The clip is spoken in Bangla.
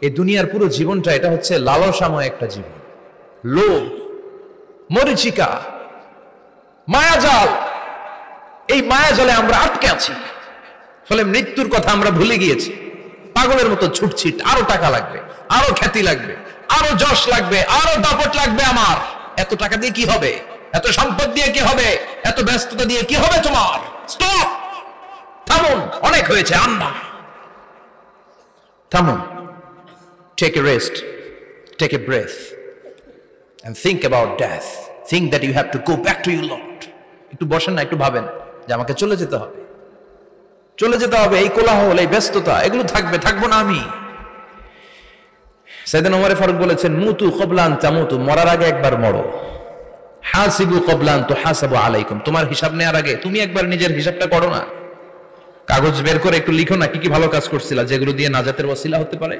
এই দুনিয়ার পুরো জীবনটা এটা হচ্ছে লালসাময় একটা জীবন, লোভ, মরিচিকা, মায়াজাল। এই মায়াজালে আমরা আটকে আছি, ফলে মৃত্যুর কথা আমরা ভুলে গিয়েছি। পাগলের মতো ছুটছি, আরো টাকা লাগবে, আরো খ্যাতি লাগবে, আরো যশ লাগবে, আরো দাপট লাগবে। আমার এত টাকা দিয়ে কি হবে, এত সম্পদ দিয়ে কি হবে, এত ব্যস্ততা দিয়ে কি হবে তোমার? স্টপ, থামুন, অনেক হয়েছে, আন্না, থামুন। Take a rest, take a breath, and think about death. Think that you have to go back to your Lord. একটু বসেন না, একটু ভাবেন যে আমাকে চলে যেতে হবে, চলে যেতে হবে। এই কোলাহল, এই ব্যস্ততা, এগুলো থাকবে, থাকবো না আমি। সাইয়েদনা ওমর ফারুক বলেছেন, মুতু ক্বাবলা আন তামুতু, মরার আগে একবার মরো। হাসিবু ক্বাবলা আন তুহাসাবু আলাইকুম, তোমার হিসাব নেওয়ার আগে তুমি একবার নিজের হিসাবটা করো না। কাগজ বের করে একটু লিখো না কি কি ভালো কাজ করছিলা, যেগুলো দিয়ে নাজাতের ওসিলা হতে পারে।